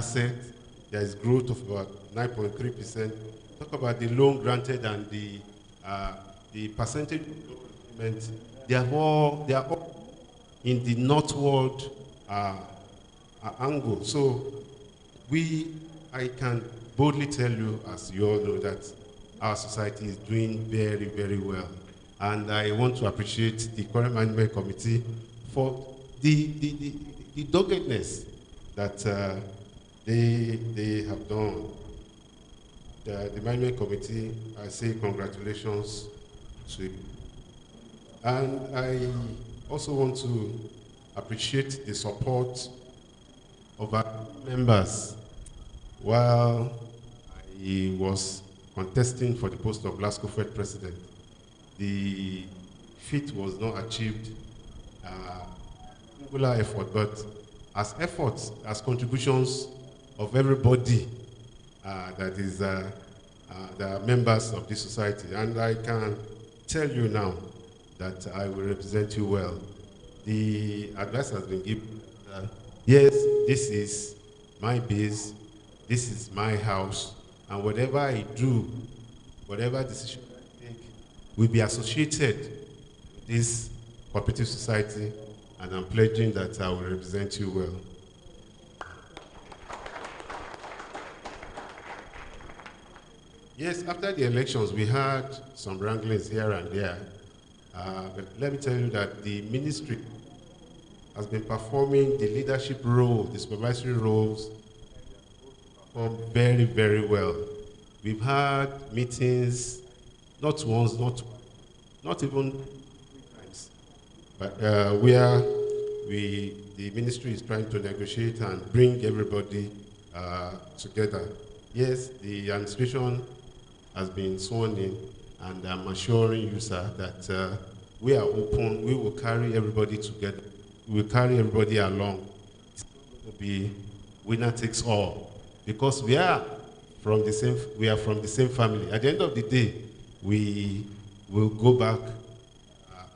assets, there is growth of about 9.3%. Talk about the loan granted and the percentage of loan repayment. They are all in the northward angle. So I can boldly tell you, as you all know, that our society is doing very, very well. And I want to appreciate the current management committee for the doggedness that they have done. The management committee, I say congratulations to you. And I also want to appreciate the support of our members. While I was contesting for the post of Glasgow Fed president, the feat was not achieved singular effort, but as efforts, as contributions of everybody that are members of this society. And I can tell you now that I will represent you well. The advice has been given, yes, this is my base, this is my house, and whatever I do, whatever decision I take, will be associated with this cooperative society, and I'm pledging that I will represent you well. Yes, after the elections, we had some wranglings here and there. But let me tell you that the ministry has been performing the leadership role, the supervisory roles, very, very well. We've had meetings, not once, not even times, but where the ministry is trying to negotiate and bring everybody together. Yes, the administration has been sworn in, and I'm assuring you, sir, that we are open. We will carry everybody together. We will carry everybody along. It's going to be winner takes all, because we are from the same family. At the end of the day, we will go back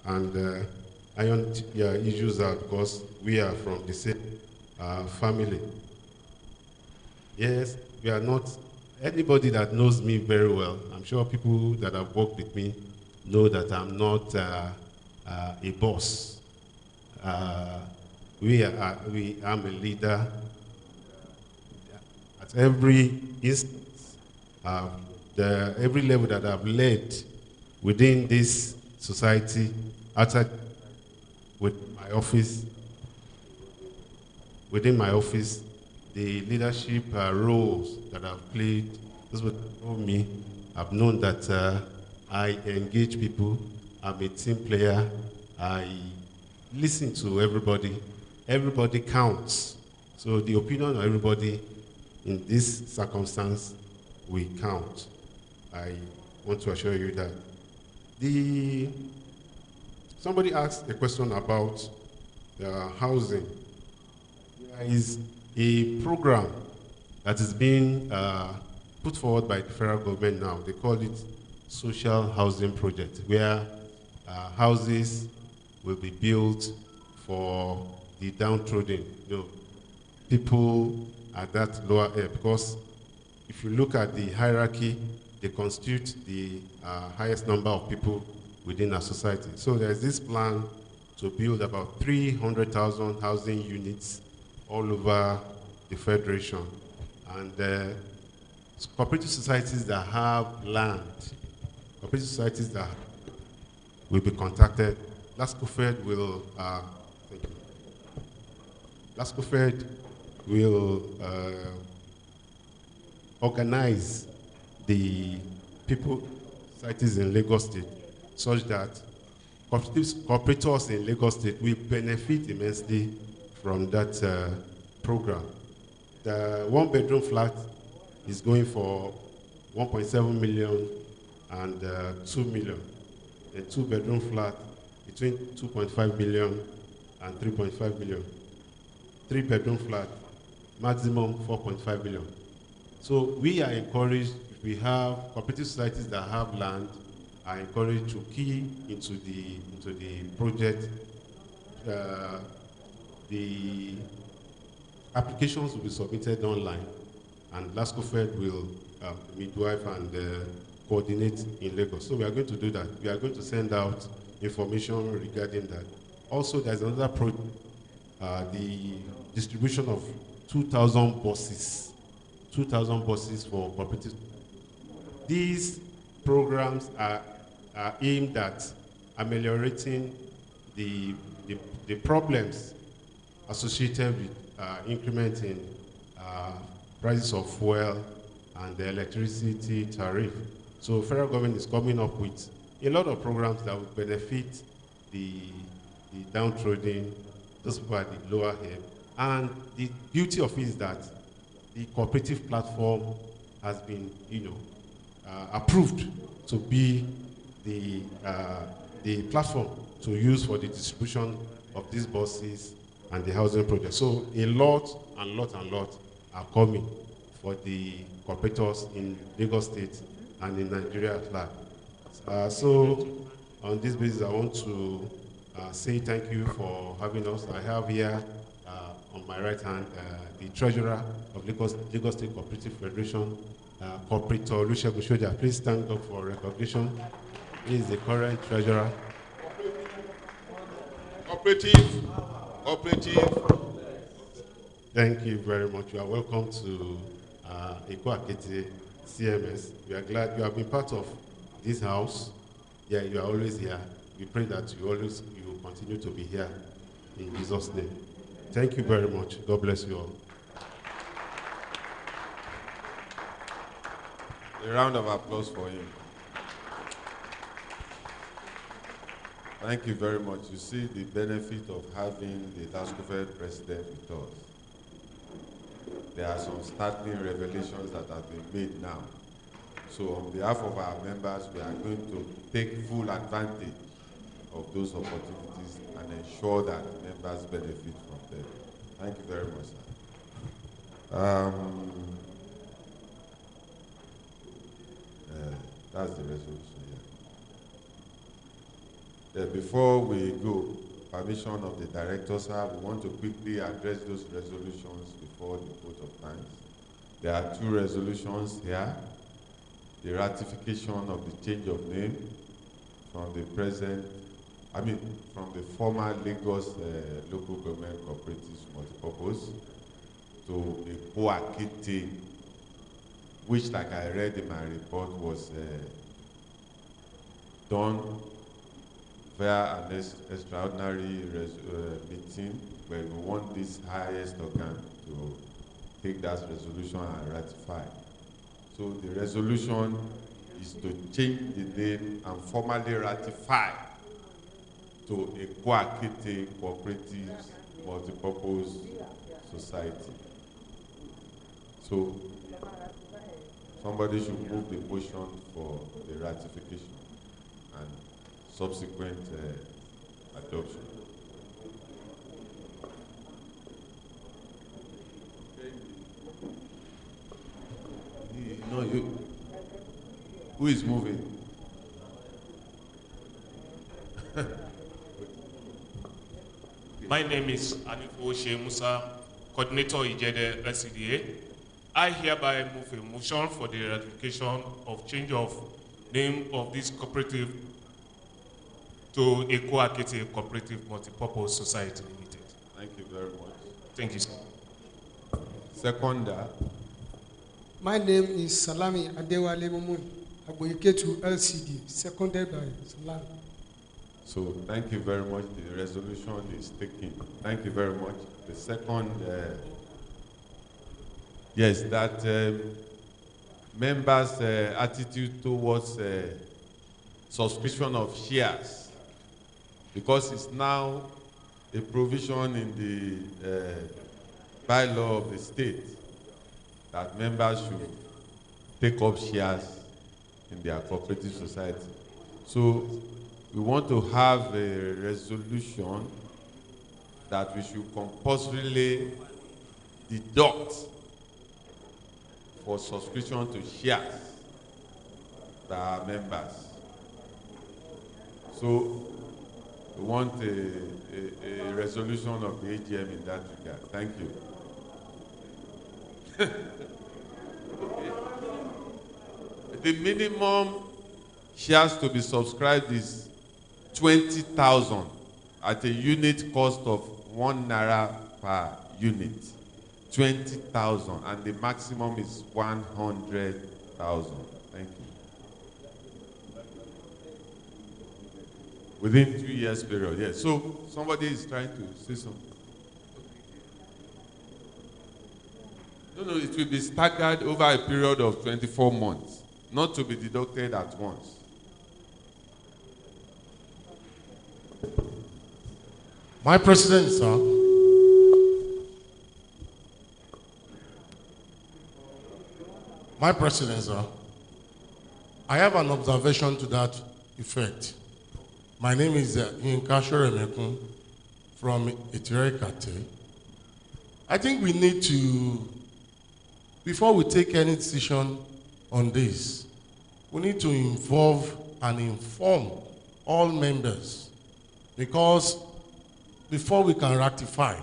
and iron issues out, because we are from the same family. Yes, we are not. Anybody that knows me very well, I'm sure people that have worked with me know that I'm not a boss. I'm a leader. At every instance, every level that I've led within this society, outside within my office, the leadership roles that I've played, those who know me, I've known that I engage people, I'm a team player, I listen to everybody, everybody counts. So the opinion of everybody in this circumstance will count. I want to assure you that. Somebody asked a question about housing. There is a program that is being put forward by the federal government now. They call it Social Housing Project, where houses will be built for the downtrodden, people at that lower area. Because if you look at the hierarchy, they constitute the highest number of people within our society. So there's this plan to build about 300,000 housing units all over the Federation. And cooperative societies that have land, cooperative societies that will be contacted, Glasgow Fed will, thank you. Glasgow Fed will organize the people, societies in Lagos State, such that cooperators in Lagos State will benefit immensely from that program. The one-bedroom flat is going for 1.7 million and 2 million. A two-bedroom flat between 2.5 million and 3.5 million. Three-bedroom flat, maximum 4.5 million. So we are encouraged, if we have cooperative societies that have land, are encouraged to key into the project. applications will be submitted online, and LASCOFED will midwife and coordinate in Lagos. So we are going to do that. We are going to send out information regarding that. Also, there's another project, the distribution of 2,000 buses, 2,000 buses for cooperative. These programs are aimed at ameliorating the problems associated with increment in prices of fuel and the electricity tariff. So federal government is coming up with a lot of programs that will benefit the downtrodden, those people at the lower end. And the beauty of it is that the cooperative platform has been, approved to be the platform to use for the distribution of these buses and the housing project. So a lot are coming for the cooperators in Lagos State and in Nigeria at large. So on this basis, I want to say thank you for having us. I have here on my right hand the treasurer of Lagos State Cooperative Federation, Cooperator Olusegun Soja. Please stand up for recognition. He is the current treasurer. Cooperative. Thank you very much. You are welcome to EKO AKETE CMS. We are glad you have been part of this house. Yeah, you are always here. We pray that you will continue to be here in Jesus' name. Thank you very much. God bless you all. A round of applause for him. Thank you very much. You see the benefit of having the LASCOFED president with us. There are some startling revelations that have been made now. So on behalf of our members, we are going to take full advantage of those opportunities and ensure that members benefit from them. Thank you very much, sir. That's the resolution, yeah. Before we go, permission of the director, sir, we want to quickly address those resolutions before the vote of thanks. There are two resolutions here. The ratification of the change of name from the former Lagos local government cooperatives multipurpose to EKO AKETE, which, like I read in my report, was done via an extraordinary meeting where we want this highest organ to take that resolution and ratify. So the resolution is to change the name and formally ratify to EKO AKETE Cooperatives Multipurpose Society. So somebody should move the motion for the ratification and subsequent adoption. Who is moving? My name is Anifo Musa, Coordinator Ijede LCDA. I hereby move a motion for the ratification of change of name of this cooperative to EKO AKETE Cooperative Multipurpose Society Limited. Thank you very much. Thank you, sir. Seconder. My name is Salami Adewale Mumun, AKETE LCD, seconded by Salami. So thank you very much. The resolution is taken. Thank you very much. The second, yes, that members' attitude towards subscription of shares, because it's now a provision in the bylaw of the state that members should take up shares in their cooperative society. So we want to have a resolution that we should compulsorily deduct for subscription to shares by our members. So we want a resolution of the AGM in that regard. Thank you. The minimum shares to be subscribed is 20,000 at a unit cost of 1 naira per unit. 20,000, and the maximum is 100,000. Thank you. Within 2 years period, yes. So somebody is trying to say something. No, it will be staggered over a period of 24 months, not to be deducted at once. My President, sir. My President, sir. I have an observation to that effect. My name is Yinka Shoremekun from AKETE. I think we need to, before we take any decision on this, we need to involve and inform all members, because before we can ratify,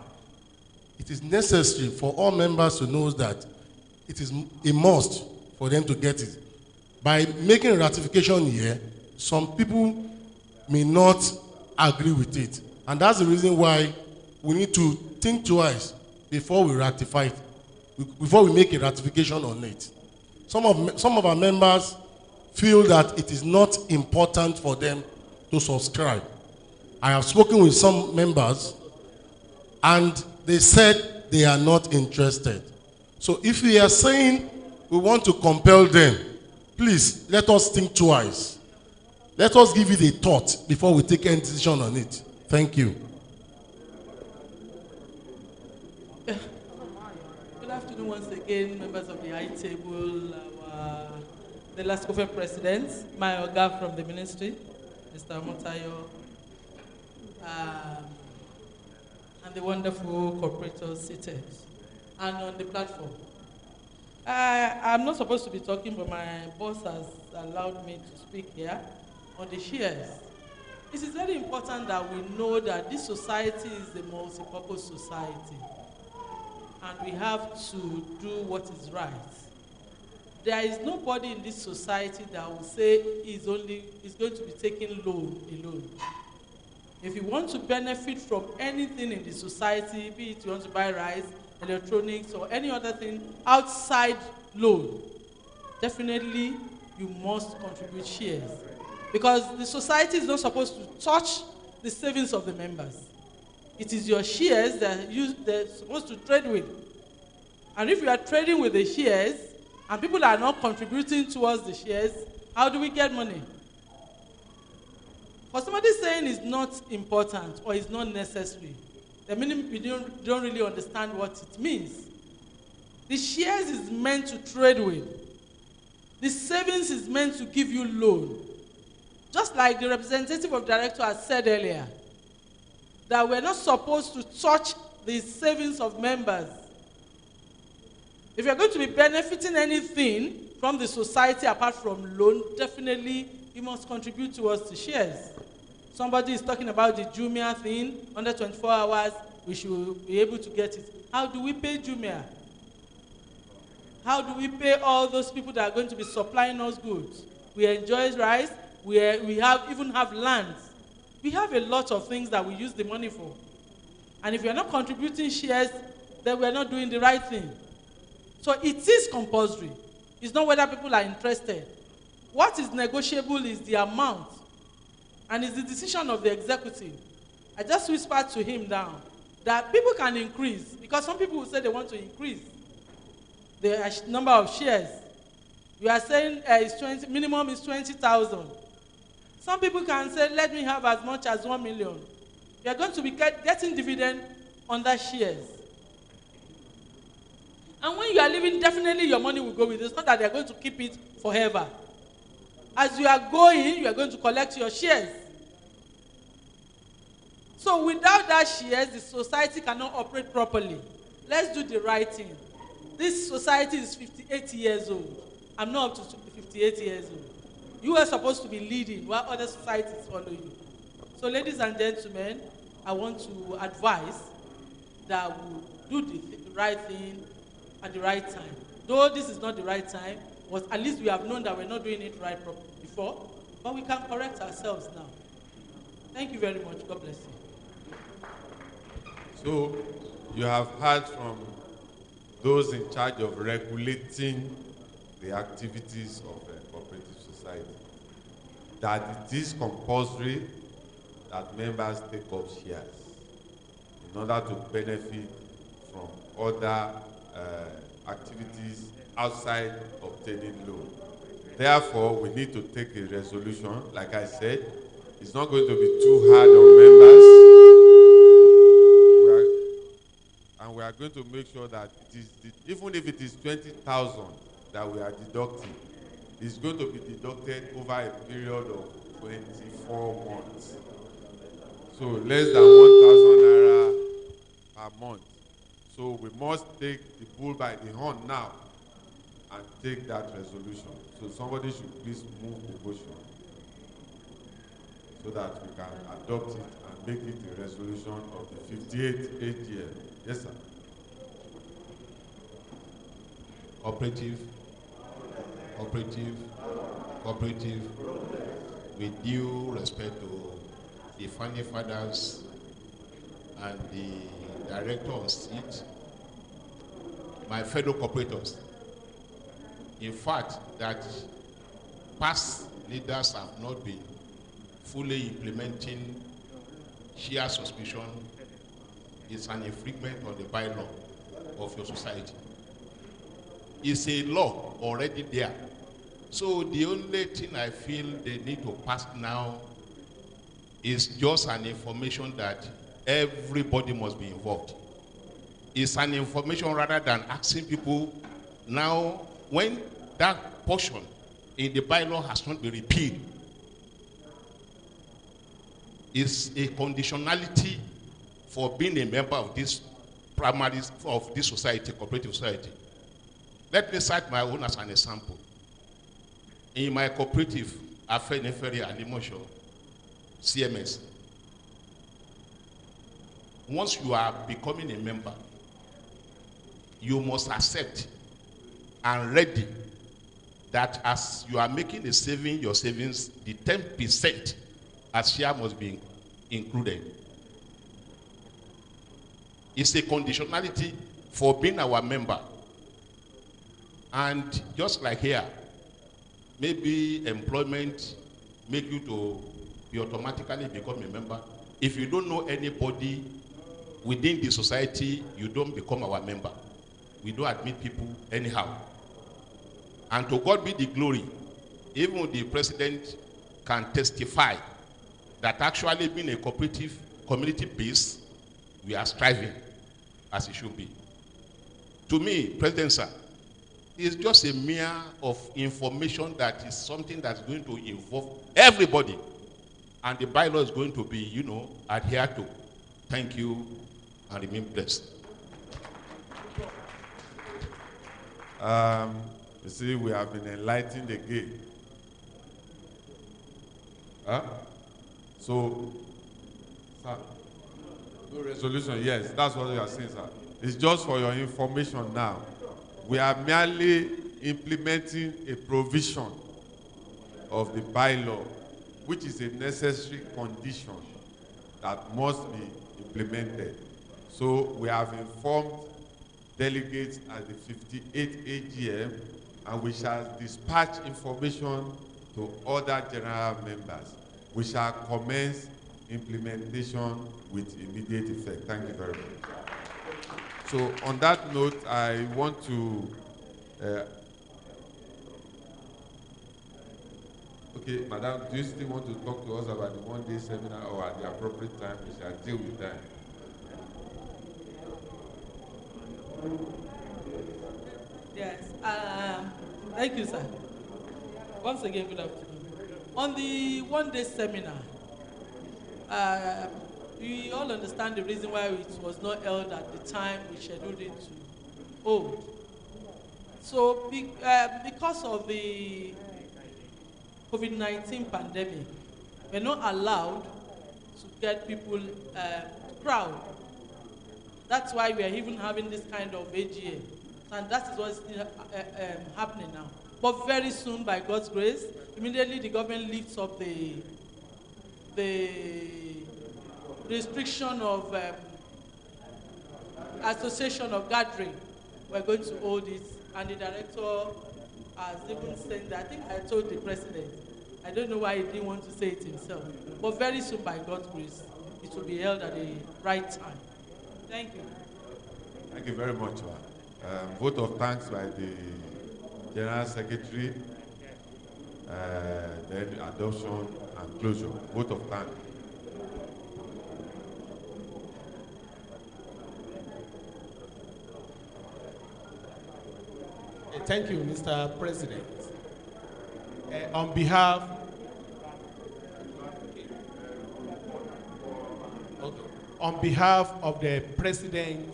it is necessary for all members to know that it is a must for them to get it. By making a ratification here, some people may not agree with it. And that's the reason why we need to think twice before we ratify it, before we make a ratification on it. Some of our members feel that it is not important for them to subscribe. I have spoken with some members and they said they are not interested. So if we are saying we want to compel them, please let us think twice. Let us give it a thought before we take any decision on it. Thank you. Good afternoon once again, members of the high table, the last conference president, my Oga from the ministry, Mr. Motayo, and the wonderful corporators seated and on the platform. I'm not supposed to be talking, but my boss has allowed me to speak here on the shares. It is very important that we know that this society is a multi-purpose society, and we have to do what is right. There is nobody in this society that will say is going to be taking loan alone. If you want to benefit from anything in the society, be it you want to buy rice, electronics, or any other thing outside loan, definitely you must contribute shares. Because the society is not supposed to touch the savings of the members. It is your shares that they're supposed to trade with. And if you are trading with the shares, and people are not contributing towards the shares, how do we get money? For somebody saying it's not important or it's not necessary, the meaning we don't really understand what it means. The shares is meant to trade with. The savings is meant to give you loan. Just like the representative of director has said earlier, that we're not supposed to touch the savings of members. If you're going to be benefiting anything from the society apart from loan, definitely you must contribute towards the shares. Somebody is talking about the Jumia thing, under 24 hours, we should be able to get it. How do we pay Jumia? How do we pay all those people that are going to be supplying us goods? We enjoy rice, we even have land. We have a lot of things that we use the money for. And if you're not contributing shares, then we're not doing the right thing. So it is compulsory. It's not whether people are interested. What is negotiable is the amount. And it's the decision of the executive. I just whispered to him down that people can increase, because some people will say they want to increase the number of shares. You are saying minimum is 20,000. Some people can say, let me have as much as 1 million. You are going to be getting dividend on that shares. And when you are leaving, definitely your money will go with it. It's not that they are going to keep it forever. As you are going, you are going to collect your shares. So without that shares, the society cannot operate properly. Let's do the right thing. This society is 58 years old. I'm not up to 58 years old. You are supposed to be leading while other societies follow you. So ladies and gentlemen, I want to advise that we do the right thing at the right time. Though this is not the right time, but at least we have known that we're not doing it right before, but we can correct ourselves now. Thank you very much. God bless you. So you have heard from those in charge of regulating the activities of a cooperative society that it is compulsory that members take up shares in order to benefit from other activities outside obtaining loan. Therefore, we need to take a resolution. Like I said, it's not going to be too hard on members. We are going to make sure that it is, even if it is 20,000 that we are deducting, it's going to be deducted over a period of 24 months. So less than 1,000 naira per month. So we must take the bull by the horn now and take that resolution. So somebody should please move the motion so that we can adopt it and make it a resolution of the 58th AGM. Yes, sir. Cooperative, with due respect to the founding fathers and the director on seat, my fellow cooperators. In fact, that past leaders have not been fully implementing share suspicion is an infringement on the bylaw of your society. It's a law already there. So the only thing I feel they need to pass now is just an information that everybody must be involved. It's an information rather than asking people now when that portion in the bylaw has not been repealed. It's a conditionality for being a member of this primary, of this society, cooperative society. Let me cite my own as an example. In my cooperative, Afenifere and Emotion, CMS, once you are becoming a member, you must accept and ready that as you are making a saving, your savings, the 10% as share must be included. It's a conditionality for being our member. And just like here, maybe employment make you to be automatically become a member. If you don't know anybody within the society, you don't become our member. We don't admit people anyhow. And to God be the glory, even the president can testify that actually being a cooperative, community-based, we are striving as it should be. To me, President Sir, it's just a mere of information that is something that's going to involve everybody. And the bylaw is going to be, adhered to. Thank you and remain blessed. You see, we have been enlightened again. Huh? So, sir, no resolution, yes, that's what you are saying, sir. It's just for your information now. We are merely implementing a provision of the bylaw, which is a necessary condition that must be implemented. So we have informed delegates at the 58th AGM, and we shall dispatch information to other general members. We shall commence implementation with immediate effect. Thank you very much. So on that note, I want to, okay, Madam, do you still want to talk to us about the one-day seminar, or at the appropriate time we shall deal with that? Yes, thank you, sir. Once again, good afternoon. On the one-day seminar, we all understand the reason why it was not held at the time we scheduled it to hold. So, because of the COVID-19 pandemic, we're not allowed to get people crowd. That's why we are even having this kind of AGM. And that is what is happening now. But very soon, by God's grace, immediately the government lifts up the restriction of association of gathering. We're going to hold it, and the director has even said that. I think I told the president. I don't know why he didn't want to say it himself. But very soon, by God's grace, it will be held at the right time. Thank you. Thank you very much. Vote of thanks by the General Secretary, then adoption and closure. Vote of thanks. Thank you, Mr. President. On behalf of the President,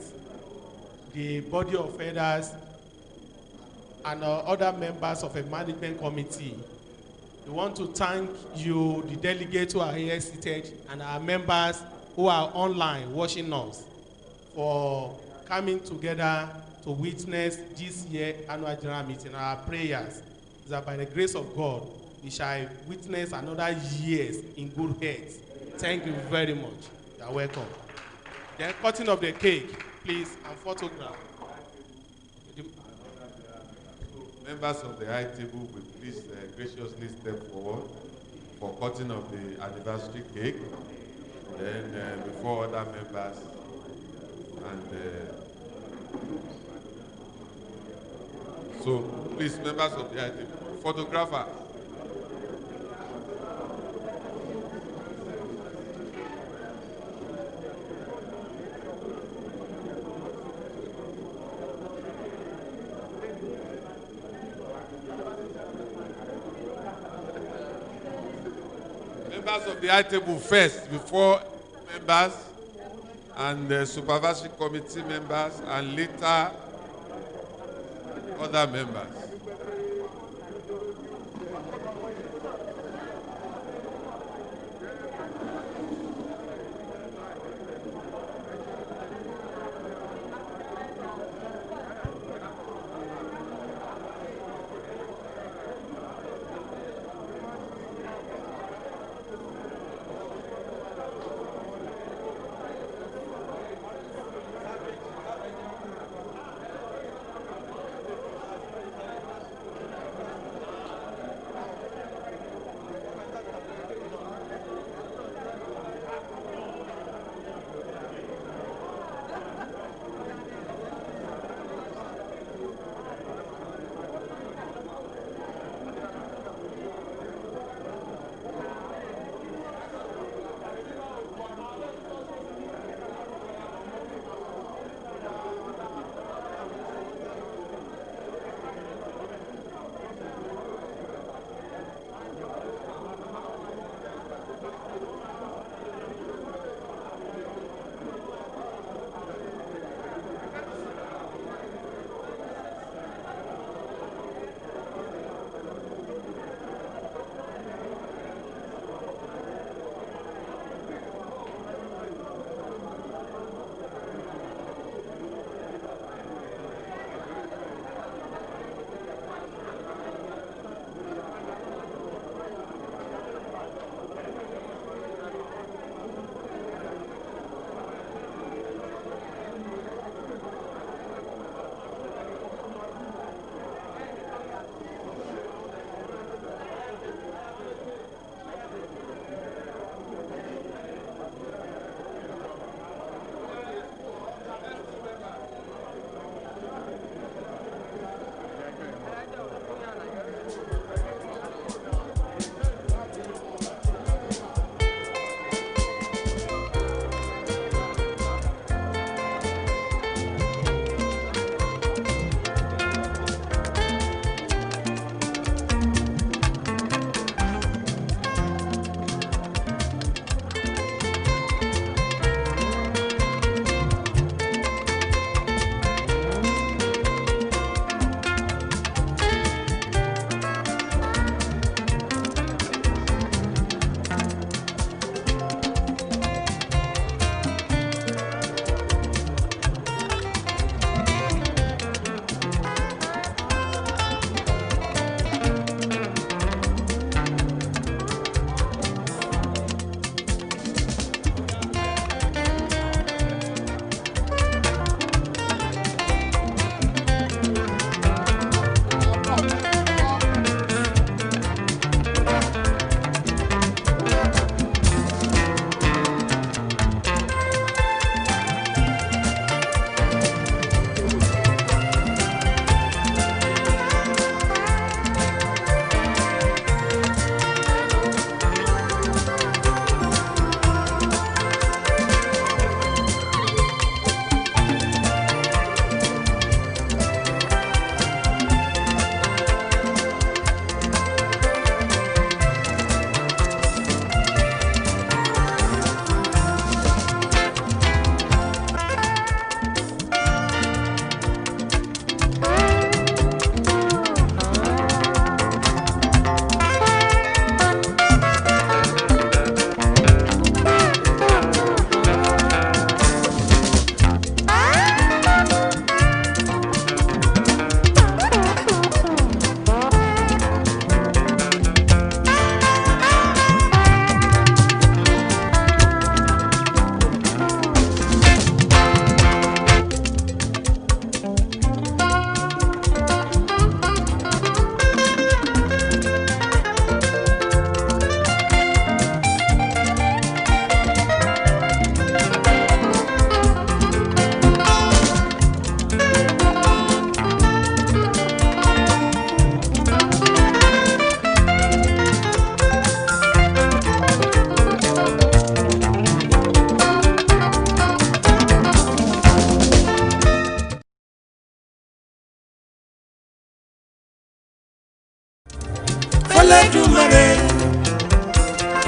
the body of elders, and other members of a management committee, we want to thank you, the delegates who are here seated, and our members who are online watching us, for coming together to witness this year's annual general meeting. Our prayers is that by the grace of God, we shall witness another years in good health. Thank you very much. You are welcome. Then cutting of the cake, please, and photograph. Members of the high table will please graciously step forward for cutting of the anniversary cake. Then before other members, and so please, members of the high table, photographer. Members of the high table first, before members and the supervisory committee members, and later other members.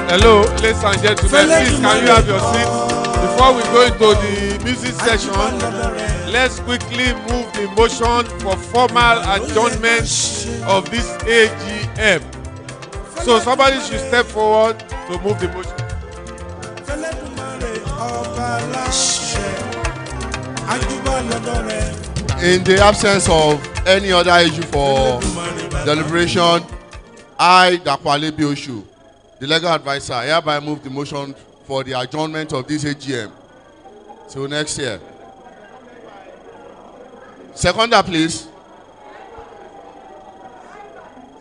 Hello, ladies and gentlemen, please can you have your seat? Before we go into the music session, let's quickly move the motion for formal adjournment of this AGM. So somebody should step forward to move the motion. In the absence of any other issue for deliberation, I, Dakwale Bioshu, the legal advisor, hereby move the motion for the adjournment of this AGM till next year. Seconder, please.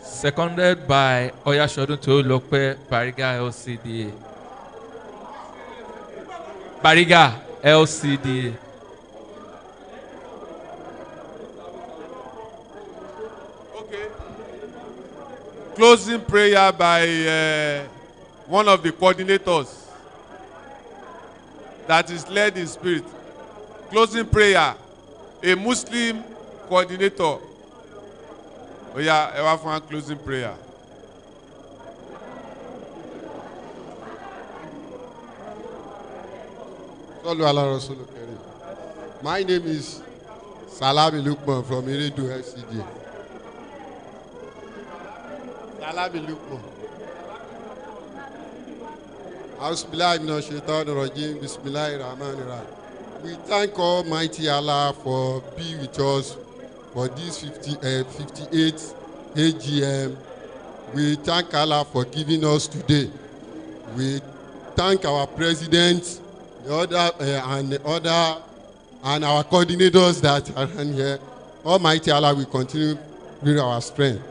Seconded by Oyashodun Tolulope, Bariga LCDA. Bariga LCDA. Okay. Closing prayer by one of the coordinators that is led in spirit. Closing prayer, a Muslim coordinator. Oh yeah, I have one closing prayer. My name is Salami Lukman from Iridu LCD. Salami Lukman. We thank Almighty Allah for being with us for this 58th AGM. We thank Allah for giving us today. We thank our president, and our coordinators that are here. Almighty Allah will continue with our strength.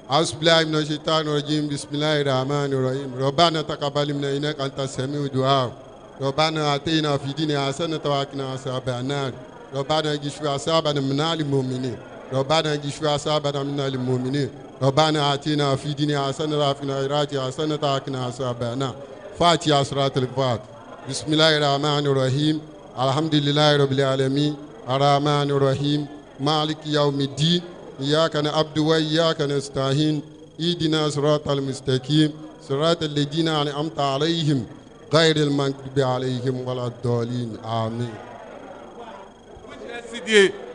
Bismillahirrahmanirrahim. Rabbana taqabbal minna innaka antas sami'ud du'a. Rabbana atina fid dunya hasanatan wa qina adhaban nar. Rabbana ighfir asabana minal mu'minin. Rabbana ighfir asabana minal mu'minin. Rabbana atina fid dunya hasanatan wa fil akhirati hasanatan wa qina adhaban nar. Fatiha suratul Fatiha. Bismillahirrahmanirrahim. Alhamdulillahi rabbil alamin. Arrahmanirrahim. Maliki yawmiddin. إياك نعبد وإياك نستعين اهدنا صراط المستقيم صراط الذين أنعمت عليهم غير المغضوب عليهم ولا الضالين آمين.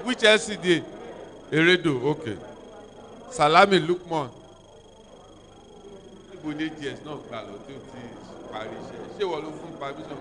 Which LCDA? Eredo, okay. Salami Lukman. Ibo ni DS náà gbà lọ tí o ti parí iṣẹ́. Ṣé wọ́n ló fún permission?